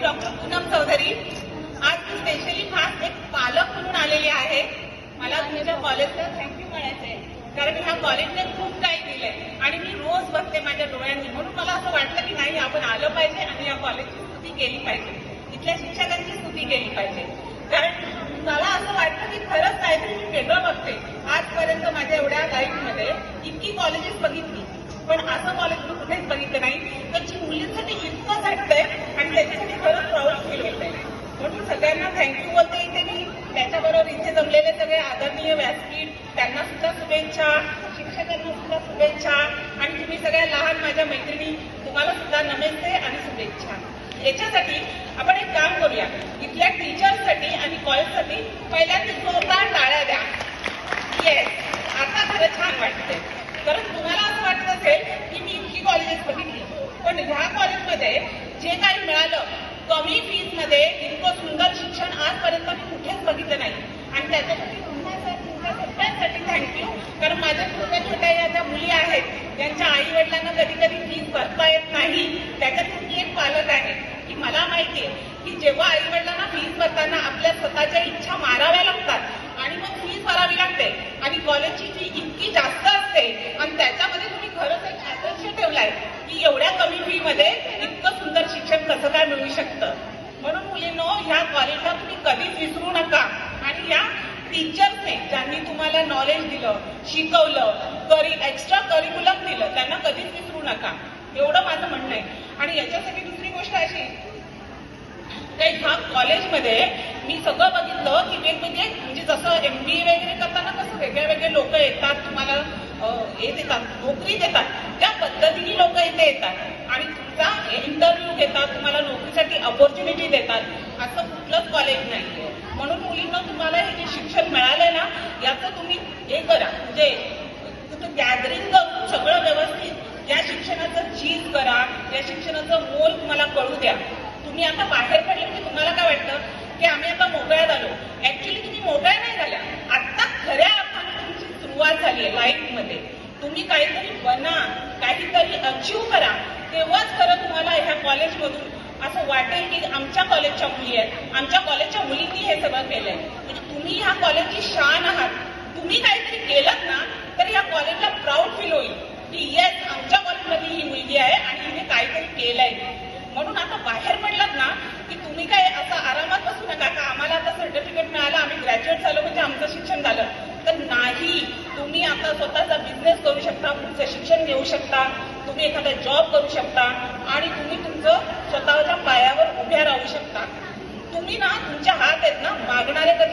Doctor Poonam Chaudhari. आज मी specially खास एक पालक म्हणून आलेली आहे। मला तुमच्या कॉलेजला थँक्यू म्हणायचंय, कारण ह्या कॉलेजने खूप काही दिलंय आणि मी रोज बघते माझ्या डोळ्यांनी। म्हणून मला असं वाटलं की नाही, आपण आलं पाहिजे आणि या कॉलेजची स्तुती केली पाहिजे, इथल्या शिक्षकांची स्तुती केली पाहिजे। कारण मला असं वाटतं की खरंच काहीतरी मी वेगळं बघते। आजपर्यंत माझ्या एवढ्या लाईफमध्ये इतकी कॉलेजेस बघितली, पण असं कॉलेज मी कुठेच बघितलं नाही त्याची मुलींसाठी इतकं झटतंय आणि त्याच्यासाठी खरंच प्राऊड फील होतंय। म्हणून सगळ्यांना थँक्यू बोलते इथे मी। त्याच्याबरोबर इथे जमलेले सगळे आदरणीय व्यासपीठ, त्यांना सुद्धा शुभेच्छा, शिक्षकांना सुद्धा शुभेच्छा आणि तुम्ही सगळ्या लहान माझ्या मैत्रिणी, तुम्हाला सुद्धा नमस्ते आणि शुभेच्छा। याच्यासाठी आपण एक काम करूया, इथल्या टीचर्ससाठी आणि कॉलेजसाठी पहिल्यांदा जोरदार टाळ्या द्या। येस, आता खरं छान वाटतंय। कारण तुम्हाला असं वाटत असेल की मी इतकी कॉलेजेस बघितली, पण ह्या कॉलेजमध्ये जे काही मिळालं कमी फीज मध्ये इतकं सुंदर शिक्षण आजपर्यंत मी कुठेच बघितलं नाही। आणि त्याच्यासाठी तुमच्या सगळ्यांसाठी थँक्यू। कारण माझ्या छोट्या छोट्या या ज्या मुली आहेत, ज्यांच्या आई वडिलांना कधी कधी फीज भरता येत नाही, त्याच्यातून मी एक पालक आहे की मला माहितीये की जेव्हा आई वडिलांना फीज भरताना आपल्या स्वतःच्या इच्छा माराव्या लागतात आणि मग फीज भरावी लागते आणि कॉलेजची फी इतकी जास्त असते आणि त्याच्यामध्ये तुम्ही खरंच एक आदर्श ठेवलाय की एवढ्या कमी फी मध्ये इतकं सुंदर शिक्षण कसं काय मिळू शकतं। म्हणून मुलींनो, ह्या कॉलेजला तुम्ही कधीच विसरू नका आणि या टीचर्सने ज्यांनी तुम्हाला नॉलेज दिलं, शिकवलं, एक्स्ट्रा करिक्युलम दिलं, त्यांना कधीच विसरू नका, एवढं माझं म्हणणं आहे। आणि याच्यासाठी दुसरी गोष्ट अशी, ह्या कॉलेजमध्ये मी सगळं बघितलं की वेगवेगळे, म्हणजे जसं MBA वगैरे करताना कसं वेगळे वेगळे लोक येतात, तुम्हाला हे देतात, नोकरी देतात, त्या पद्धतीने लोक इथे येतात आणि तुमचा इंटरव्ह्यू घेतात, तुम्हाला नोकरीसाठी अपॉर्च्युनिटी देतात। असं कुठलंच कॉलेज नाहीये। म्हणून मुलींना तुम्हाला हे जे शिक्षण मिळालंय ना, याचं तुम्ही हे करा, म्हणजे गॅदरिंग करून सगळं व्यवस्थित या शिक्षणाचं चीज करा, या शिक्षणाचं मोल तुम्हाला कळू द्या। तुम्ही आता बाहेर पडले की तुम्हाला काय वाटतं की आम्ही आता मोकळ्यात आलो। ऍक्च्युली तुम्ही मोकळ्या नाही झाल्या, आता खऱ्या अर्थाने तुमची सुरुवात झाली आहे लाईफमध्ये। तुम्ही काहीतरी बना, काहीतरी अचीव करा, तेव्हाच खरं तुम्हाला ह्या कॉलेजमधून असं वाटेल की आमच्या कॉलेजच्या मुली आहेत, आमच्या कॉलेजच्या मुलींनी हे सगळं केलंय। म्हणजे तुम्ही ह्या कॉलेजची शान आहात। तुम्ही काहीतरी केलं ना तर या कॉलेजला प्राऊड फील होईल की येस, आमच्या कॉलेजमध्ये ही मुलगी आहे आणि हिने काहीतरी केलंय। म्हणून आता बाहेर पडलात ना की तुम्ही काय असं आरामात बसू नका का आम्हाला आता सर्टिफिकेट मिळालं, आम्ही ग्रॅज्युएट झालो म्हणजे आमचं शिक्षण झालं, तर नाही। तुम्ही आता स्वतःचा बिझनेस करू शकता, पुढचं शिक्षण घेऊ शकता, तुम्ही एखादा जॉब करू शकता आणि तुम्ही तुमचं स्वतःच्या पायावर उभ्या राहू शकता। तुम्ही ना, तुमच्या हात आहेत ना, मागणारे